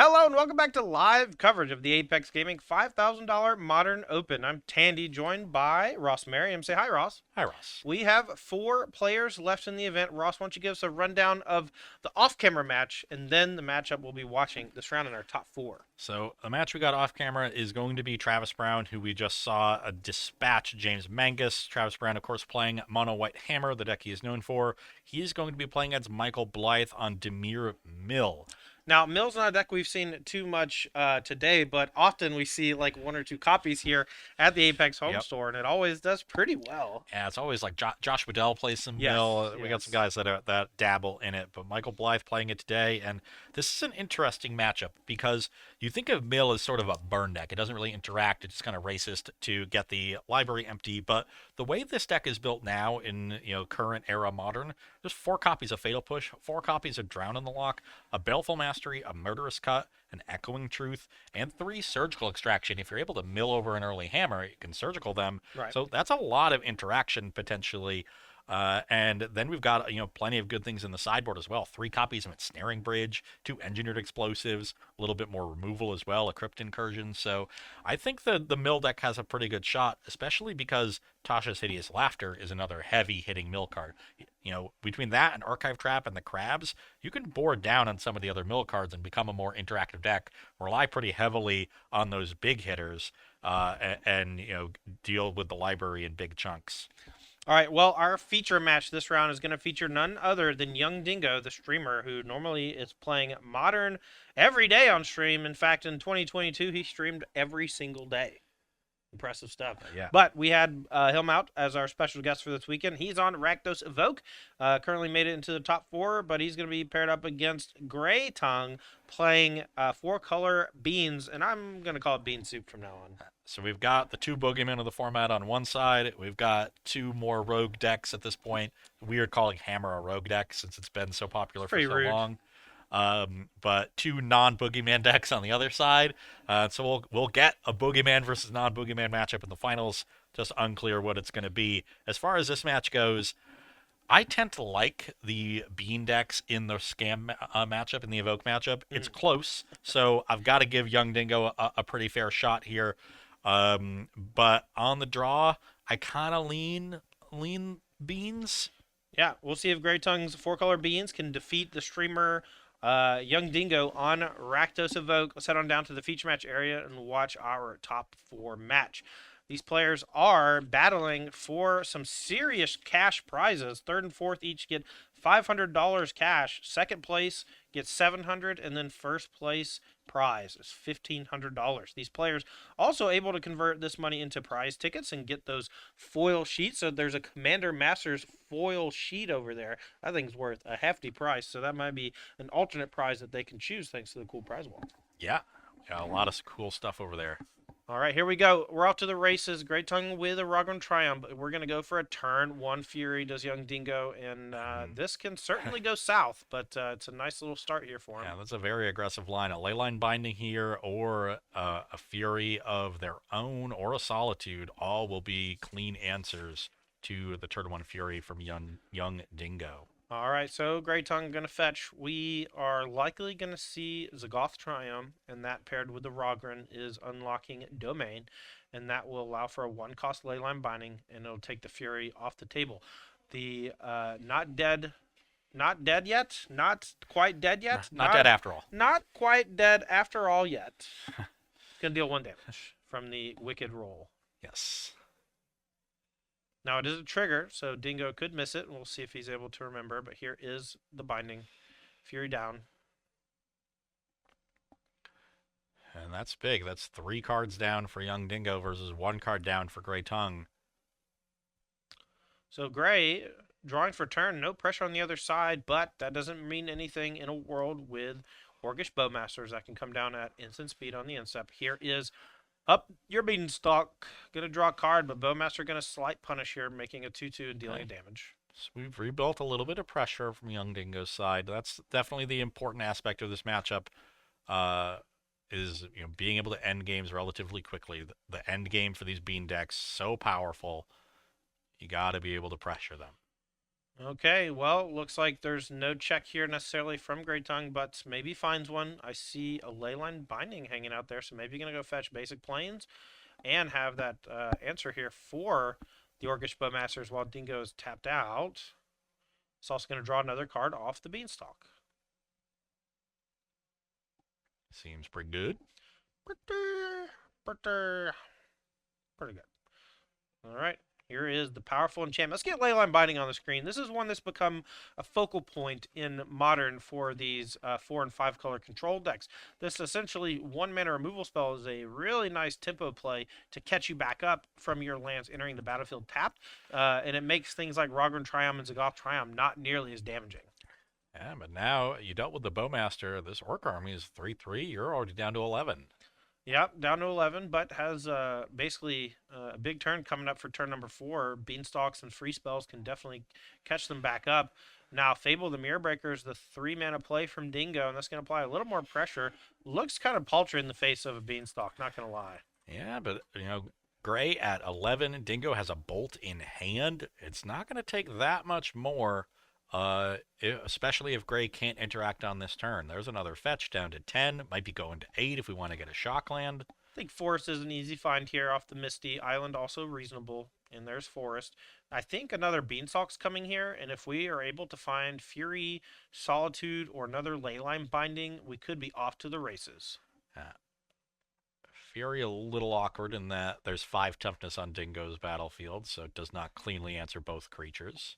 Hello and welcome back to live coverage of the Apex Gaming $5,000 Modern Open. I'm Tandy, joined by Ross Merriam. Say hi, Ross. Hi, Ross. We have 4 players left in the event. Ross, why don't you give us a rundown of the off-camera match, and then the matchup we'll be watching this round in our top 4. So the match we got off camera is going to be Travis Brown, who we just saw dispatch James Mangus. Travis Brown, of course, playing Mono White Hammer, the deck he is known for. He's going to be playing against Michael Blythe on Demir Mill. Now, Mill's not a deck we've seen too much today, but often we see like 1 or 2 copies here at the Apex home store, and it always does pretty well. Yeah, it's always like Josh Waddell plays some Yes, Mill. We got yes. some guys that dabble in it, but Michael Blythe playing it today, and this is an interesting matchup because you think of Mill as sort of a burn deck. It doesn't really interact. It's just kind of racist to get the library empty. But the way this deck is built now in current era Modern, there's 4 copies of Fatal Push, 4 copies of Drown in the Lock, a Baleful Mastery, a Murderous Cut, an Echoing Truth, and 3 Surgical Extraction. If you're able to mill over an early hammer, you can surgical them. Right. So that's a lot of interaction potentially. And then we've got plenty of good things in the sideboard as well. 3 copies of Ensnaring Bridge, 2 Engineered Explosives, a little bit more removal as well, a Crypt Incursion. So I think the mill deck has a pretty good shot, especially because Tasha's Hideous Laughter is another heavy hitting mill card. Between that and Archive Trap and the Crabs, you can board down on some of the other mill cards and become a more interactive deck. Rely pretty heavily on those big hitters and deal with the library in big chunks. All right, well, our feature match this round is going to feature none other than Young Dingo, the streamer who normally is playing Modern every day on stream. In fact, in 2022, he streamed every single day. Impressive stuff. Yeah. But we had him out as our special guest for this weekend. He's on Rakdos Evoke. Currently made it into the top 4, but he's going to be paired up against Gray Tongue playing 4-color Beans, and I'm going to call it Bean Soup from now on. So we've got the 2 boogeymen of the format on one side. We've got 2 more rogue decks at this point. Weird calling Hammer a rogue deck since it's been so popular for so rude. long. But 2 non-boogeyman decks on the other side. So we'll get a boogeyman versus non-boogeyman matchup in the finals. Just unclear what it's going to be. As far as this match goes, I tend to like the Bean decks in the Scam matchup, in the Evoke matchup. It's close, so I've got to give Young Dingo a pretty fair shot here. But on the draw, I kind of lean Beans. Yeah, we'll see if Gray Tongue's 4-color Beans can defeat the streamer Young Dingo on Rakdos Evoke. Let's head on down to the feature match area and watch our top 4 match. These players are battling for some serious cash prizes. 3rd and 4th each get $500 cash. Second place gets $700, and then first place prize is $1,500. These players also able to convert this money into prize tickets and get those foil sheets. So there's a Commander Masters foil sheet over there. That thing's worth a hefty price. So that might be an alternate prize that they can choose thanks to the cool prize wall. Yeah, a lot of cool stuff over there. All right, here we go. We're off to the races. Great Tongue with a Rogron Triumph. We're going to go for a turn 1 Fury, does Young Dingo, and this can certainly go south, but it's a nice little start here for him. Yeah, that's a very aggressive line. A Leyline Binding here or a Fury of their own or a Solitude all will be clean answers to the turn 1 Fury from Young Dingo. All right, so Great Tongue going to fetch. We are likely going to see Zagoth Triumph, and that paired with the Rogron is unlocking Domain, and that will allow for a 1-cost Leyline Binding, and it'll take the Fury off the table. The not dead yet, not quite dead yet. Not dead after all. Not quite dead after all yet. Going to deal 1 damage from the Wicked Roll. Yes. Now it is a trigger, so Dingo could miss it, and we'll see if he's able to remember. But here is the binding. Fury down. And that's big. That's 3 cards down for Young Dingo versus 1 card down for Gray Tongue. So Gray, drawing for turn, no pressure on the other side, but that doesn't mean anything in a world with Orcish Bowmasters that can come down at instant speed on the instep. Here is up your Beanstalk. Going to draw a card, but Bowmaster going to slight punish here, making a 2-2 and dealing damage. So we've rebuilt a little bit of pressure from Young Dingo's side. That's definitely the important aspect of this matchup. Is being able to end games relatively quickly. The end game for these Bean decks so powerful. You got to be able to pressure them. Okay, well, looks like there's no check here necessarily from Great Tongue, but maybe finds one. I see a Leyline Binding hanging out there, so maybe you're going to go fetch Basic Plains and have that answer here for the Orcish Bowmasters while Dingo is tapped out. It's also going to draw another card off the Beanstalk. Seems pretty good. Pretty, pretty good. All right. Here is the powerful enchantment. Let's get Leyline Binding on the screen. This is one that's become a focal point in Modern for these 4 and 5 color control decks. This essentially 1 mana removal spell is a really nice tempo play to catch you back up from your lands entering the battlefield tapped, and it makes things like Rogran Triumph and Zagoth Triumph not nearly as damaging. Yeah, but now you dealt with the Bowmaster. This Orc army is 3/3. You're already down to 11. Yep, down to 11, but has basically a big turn coming up for turn number 4. Beanstalks and free spells can definitely catch them back up. Now, Fable the Mirror Breaker is the 3 mana play from Dingo, and that's going to apply a little more pressure. Looks kind of paltry in the face of a Beanstalk, not going to lie. Yeah, but, Gray at 11. Dingo has a Bolt in hand. It's not going to take that much more, especially if Gray can't interact on this turn. There's another fetch down to 10. Might be going to 8 if we want to get a shock land. I think Forest is an easy find here off the Misty. Island also reasonable, and there's Forest. I think another Beanstalk's coming here, and if we are able to find Fury, Solitude, or another Leyline Binding, we could be off to the races. Uh, Fury a little awkward in that there's 5 toughness on Dingo's battlefield, so it does not cleanly answer both creatures.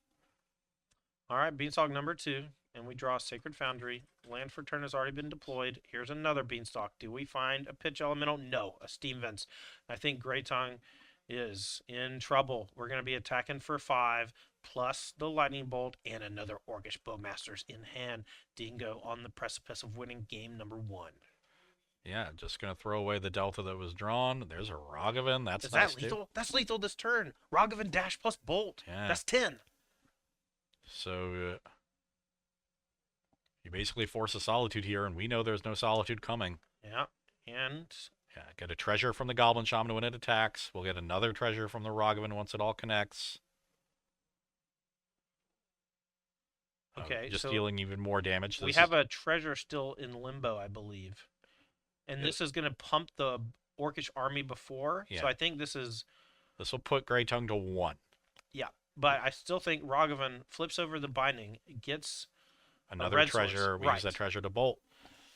All right, Beanstalk number 2, and we draw Sacred Foundry. Land for turn has already been deployed. Here's another Beanstalk. Do we find a pitch elemental? No, a Steam Vents. I think Grey Tongue is in trouble. We're going to be attacking for 5, plus the Lightning Bolt, and another Orcish Bowmasters in hand. Dingo on the precipice of winning game number 1. Yeah, just going to throw away the Delta that was drawn. There's a Rogavan. That's Is nice that lethal? too. That's lethal this turn. Rogavan dash plus Bolt. Yeah. That's 10. So you basically force a Solitude here, and we know there's no Solitude coming. Yeah, and Yeah, get a treasure from the Goblin Shaman when it attacks. We'll get another treasure from the Rogavan once it all connects. okay, Just so dealing even more damage. we have a treasure still in limbo, I believe. And this is going to pump the Orcish army before. Yeah. So I think this is. This will put Grey Tongue to 1. Yeah. But I still think Rogavan flips over the binding, gets Another red treasure. source. We Right. use that treasure to bolt.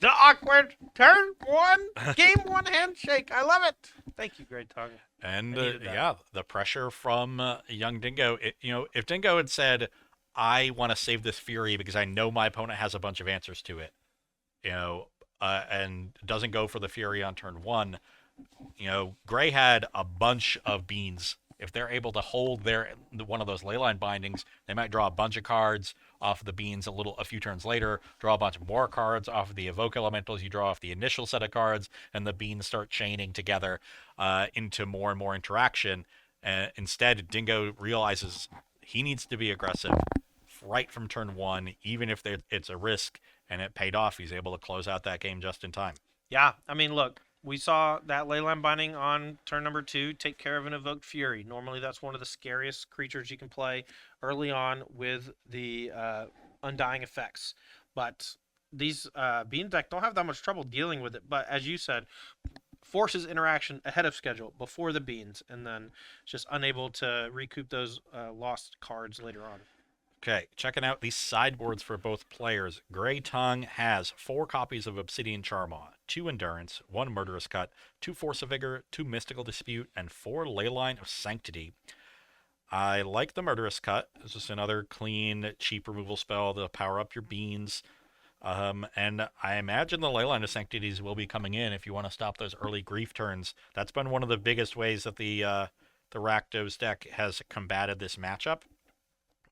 the awkward turn 1, game 1 handshake. I love it. Thank you, Great Tongue. And I needed that. yeah, the pressure from young Dingo. If Dingo had said, "I want to save this Fury because I know my opponent has a bunch of answers to it," and doesn't go for the Fury on turn 1, Gray had a bunch of beans. If they're able to hold one of those Leyline bindings, they might draw a bunch of cards off of the beans a few turns later, draw a bunch more cards off of the Evoke elementals. You draw off the initial set of cards, and the beans start chaining together into more and more interaction. Instead, Dingo realizes he needs to be aggressive right from turn 1, even if it's a risk, and it paid off. He's able to close out that game just in time. Yeah. I mean, look. We saw that Leyline Binding on turn number 2 take care of an Evoked Fury. Normally, that's one of the scariest creatures you can play early on with the Undying effects. But these Bean deck don't have that much trouble dealing with it. But as you said, forces interaction ahead of schedule before the Beans, and then just unable to recoup those lost cards later on. Okay, checking out these sideboards for both players. Grey Tongue has 4 copies of Obsidian Charmaw, 2 Endurance, 1 Murderous Cut, 2 Force of Vigor, 2 Mystical Dispute, and 4 Leyline of Sanctity. I like the Murderous Cut. It's just another clean, cheap removal spell to power up your beans. And I imagine the Leyline of Sanctities will be coming in if you want to stop those early grief turns. That's been one of the biggest ways that the Rakdos deck has combated this matchup.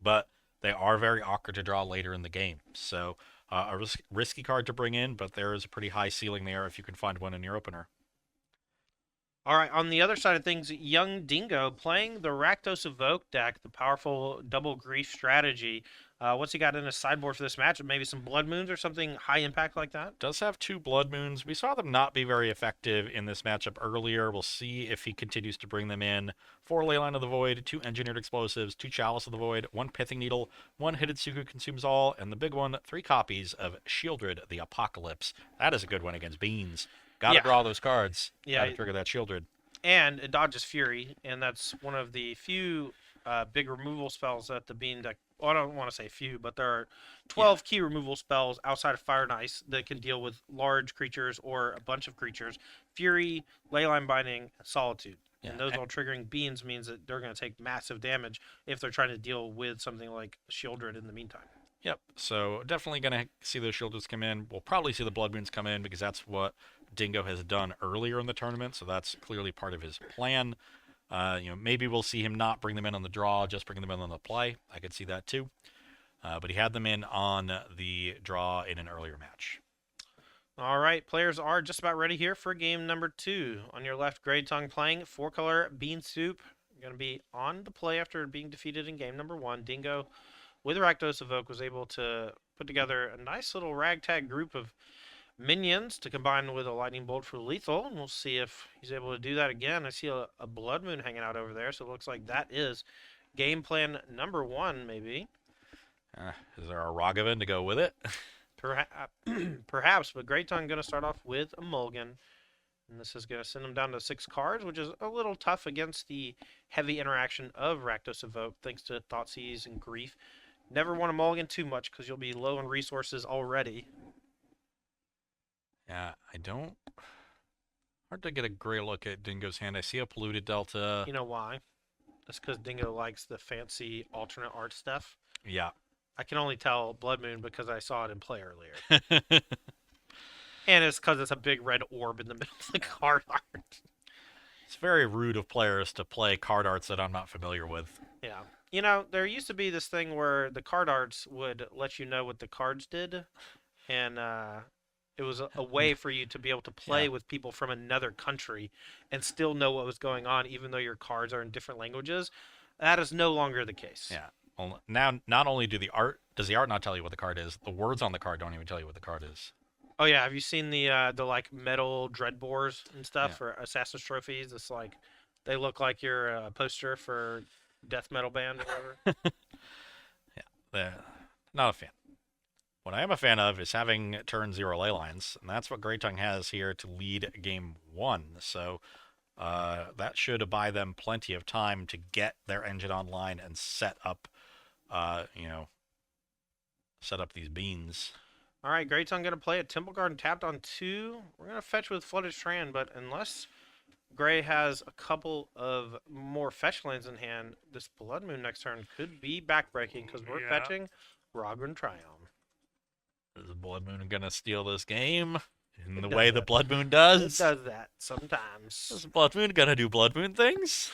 But they are very awkward to draw later in the game. So a risky card to bring in, but there is a pretty high ceiling there if you can find one in your opener. All right, on the other side of things, young Dingo playing the Rakdos Evoke deck, the powerful double grief strategy. What's he got in his sideboard for this match? Maybe some Blood Moons or something high impact like that? Does have 2 Blood Moons. We saw them not be very effective in this matchup earlier. We'll see if he continues to bring them in. 4 Leyline of the Void, 2 Engineered Explosives, 2 Chalice of the Void, 1 Pithing Needle, 1 Hidetsugu Consumes All, and the big one, 3 copies of Shieldred the Apocalypse. That is a good one against Beans. Gotta Yeah. draw those cards. Yeah. Gotta trigger that Shieldred. And it dodges Fury, and that's one of the few big removal spells that the Bean deck. Well, I don't want to say few, but there are 12 key removal spells outside of Fire and Ice that can deal with large creatures or a bunch of creatures. Fury, Leyline Binding, Solitude. And those all triggering Beans means that they're going to take massive damage if they're trying to deal with something like Shieldred in the meantime. Yep, so definitely going to see those Shieldreds come in. We'll probably see the Blood Moons come in because that's what Dingo has done earlier in the tournament, so that's clearly part of his plan. Maybe we'll see him not bring them in on the draw, just bring them in on the play. I could see that too. But he had them in on the draw in an earlier match. All right, players are just about ready here for game number 2. On your left, Grey Tongue playing 4-color Bean Soup. Going to be on the play after being defeated in game number 1. Dingo, with Rakdos Evoke, was able to put together a nice little ragtag group of minions to combine with a Lightning Bolt for lethal, and we'll see if he's able to do that again. I see a Blood Moon hanging out over there, so it looks like that is game plan number 1, maybe. Is there a Ragavan to go with it? Perhaps, but Great Tongue going to start off with a mulligan, and this is going to send him down to 6 cards, which is a little tough against the heavy interaction of Rakdos Evoke, thanks to Thoughtseize and Grief. Never want to mulligan too much because you'll be low on resources already. Yeah, I don't. Hard to get a great look at Dingo's hand. I see a Polluted Delta. You know why? That's because Dingo likes the fancy alternate art stuff. Yeah. I can only tell Blood Moon because I saw it in play earlier. And it's because it's a big red orb in the middle of the card art. It's very rude of players to play card arts that I'm not familiar with. Yeah. You know, there used to be this thing where the card arts would let you know what the cards did. And it was a way for you to be able to play with people from another country and still know what was going on, even though your cards are in different languages. That is no longer the case. Yeah. Well, now, not only does the art not tell you what the card is, the words on the card don't even tell you what the card is. Oh yeah, have you seen the like metal dreadbores and stuff for Assassin's trophies? It's like they look like your poster for death metal band or whatever. Yeah, not a fan. What I am a fan of is having turn 0 ley lines, and that's what Grey Tongue has here to lead game 1. So that should buy them plenty of time to get their engine online and set up, set up these beans. All right, Grey Tongue going to play a Temple Garden tapped on 2. We're going to fetch with Flooded Strand, but unless Gray has a couple of more fetch lands in hand, this Blood Moon next turn could be backbreaking because we're fetching Rogran Triumph. Is the Blood Moon going to steal this game in the does way that. the Blood Moon does? It does that sometimes. Is the Blood Moon going to do Blood Moon things?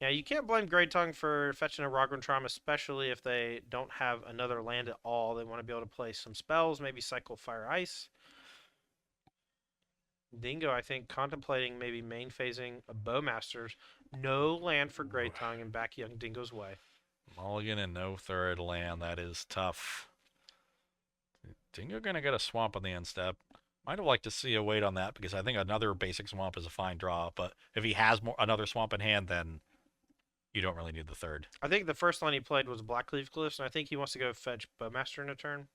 Yeah, you can't blame Grey Tongue for fetching a Rogran Triumph, especially if they don't have another land at all. They want to be able to play some spells, maybe cycle Fire Ice. Dingo, I think, contemplating maybe main phasing a Bowmasters. No land for Grey Tongue and back young Dingo's way. Mulligan and no third land. That is tough. Dingo going to get a swamp on the end step. Might have liked to see a wait on that because I think another basic swamp is a fine draw. But if he has another swamp in hand, then you don't really need the third. I think the first line he played was Blackleaf Glyphs, and I think he wants to go fetch Bowmaster in a turn.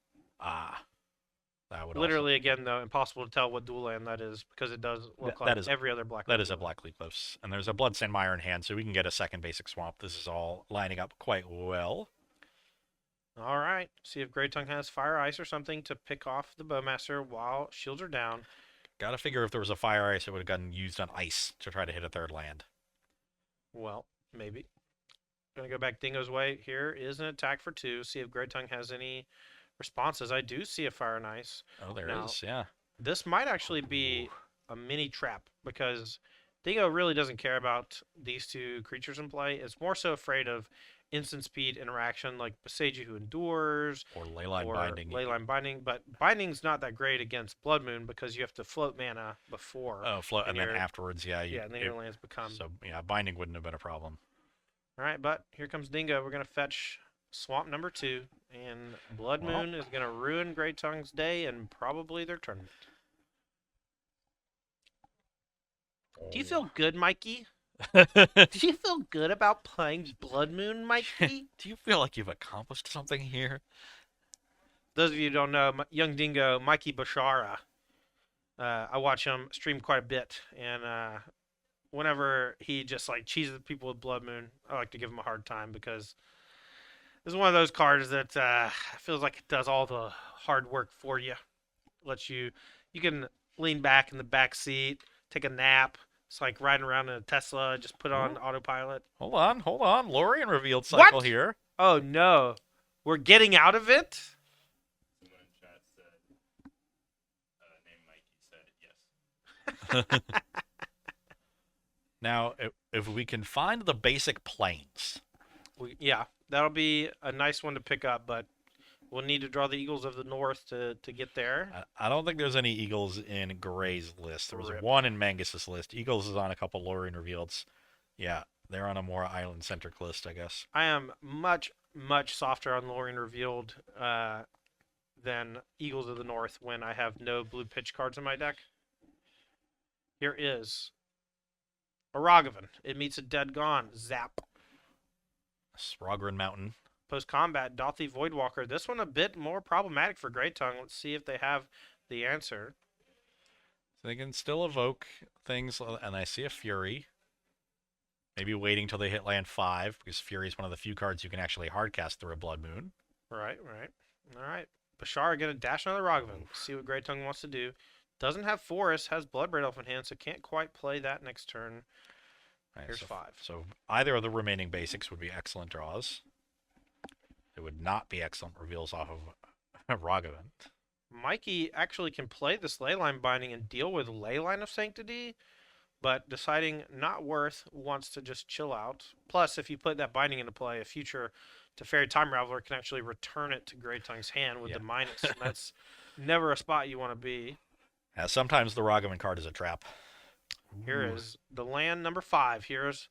That would literally again though impossible to tell what dual land that is because it does look like every other Blackleaf. That is a Blackleaf Glyphs, and there's a Bloodstained Mire in hand, so we can get a second basic swamp. This is all lining up quite well. All right, see if Grey Tongue has Fire Ice or something to pick off the Bowmaster while shields are down. Gotta figure if there was a Fire Ice, it would have gotten used on ice to try to hit a third land. Well, maybe. Gonna go back Dingo's way. Here is an attack for 2. See if Grey Tongue has any responses. I do see a Fire and Ice. Oh, there it is. Yeah. This might actually be a mini trap because Dingo really doesn't care about these 2 creatures in play. It's more so afraid of instant speed interaction like Boseiju Who Endures or Leyline Binding. Leyline Binding, but Binding's not that great against Blood Moon because you have to float mana before. Oh, float, and then afterwards, yeah. And then your lands become. So, yeah, Binding wouldn't have been a problem. All right, but here comes Dingo. We're going to fetch Swamp number 2. And Blood Well, Moon is going to ruin Great Tongue's day and probably their tournament. Do you feel good, Mikey? do Do you feel good about playing Blood Moon, Mikey? you feel like you've accomplished something here? Those of you who don't know, young dingo Mikey Bashara. I watch him stream quite a bit, and whenever he just like cheeses people with Blood Moon, I like to give him a hard time because this is one of those cards that feels like it does all the hard work for you. Lets you can lean back in the back seat, take a nap. It's like riding around in a Tesla, just put on Ooh. autopilot. Hold on. Lorian revealed cycle What? here. Oh no, we're getting out of it. Someone in chat said, named Mikey said yes. Now, if we can find the basic planes, Yeah, that'll be a nice one to pick up, but we'll need to draw the Eagles of the North to get there. I don't think there's any Eagles in Gray's list. There was Rip. one in Mangus's list. Eagles is on a couple Lorian revealeds. Yeah, they're on a more island-centric list, I guess. I am much softer on Lorien Revealed than Eagles of the North when I have no blue pitch cards in my deck. Here is a Ragavan. It meets a Dead Gone. Zap. Srogren Mountain. Post combat, Dothy Voidwalker. This one a bit more problematic for Grey Tongue. Let's see if they have the answer. They can still evoke things, and I see a Fury. Maybe waiting till they hit land 5, because Fury is one of the few cards you can actually hardcast through a Blood Moon. Right. All right. Bashar going to dash another Ragavan. See what Grey Tongue wants to do. Doesn't have Forest, has Bloodbraid Elf in hand, so can't quite play that next turn. Right, Here's so, 5. So either of the remaining basics would be excellent draws. It would not be excellent reveals off of Ragavan. Mikey actually can play this Leyline Binding and deal with Leyline of Sanctity, but deciding not worth, wants to just chill out. Plus, if you put that Binding into play, a future Teferi Time Raveler can actually return it to Grey Tongue's hand with the minus. And that's never a spot you want to be. Sometimes the Ragavan card is a trap. Here is the land number 5. Here's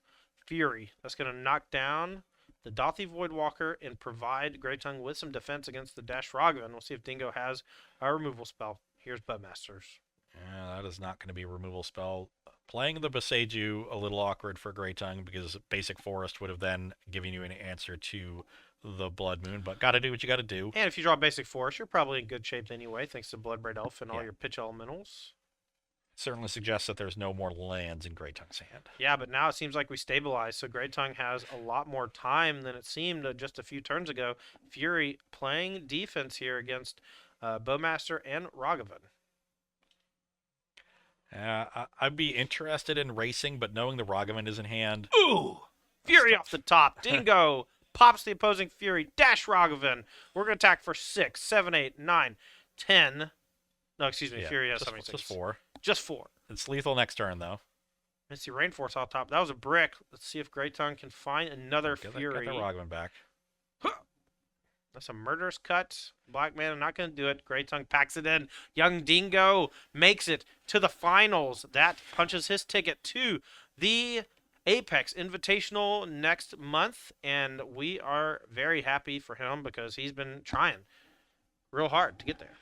Fury. That's going to knock down the Dothy Voidwalker and provide Grey Tongue with some defense against the Dash Ragavan. We'll see if Dingo has a removal spell. Here's Budmasters. Yeah, that is not going to be a removal spell. Playing the Boseiju a little awkward for Grey Tongue because basic Forest would have then given you an answer to the Blood Moon, but got to do what you got to do. And if you draw basic Forest, you're probably in good shape anyway, thanks to Bloodbraid Elf and all your pitch elementals. Certainly suggests that there's no more lands in Grey Tongue's hand. Yeah, but now it seems like we stabilize, so Grey Tongue has a lot more time than it seemed just a few turns ago. Fury playing defense here against Bowmaster and Ragavan. I'd be interested in racing, but knowing the Ragavan is in hand. Ooh! Fury off the top. Dingo pops the opposing Fury. Dash Ragavan. We're going to attack for 6, 7, 8, 9, 10. No, excuse me. Fury has something. Just 4. Just 4. It's lethal next turn, though. Misty Rainforest off top. That was a brick. Let's see if Grey Tongue can find another Fury. Get the Ragavan back. That's a murderous cut. Black Mana not going to do it. Grey Tongue packs it in. Young Dingo makes it to the finals. That punches his ticket to the Apex Invitational next month. And we are very happy for him because he's been trying real hard to get there.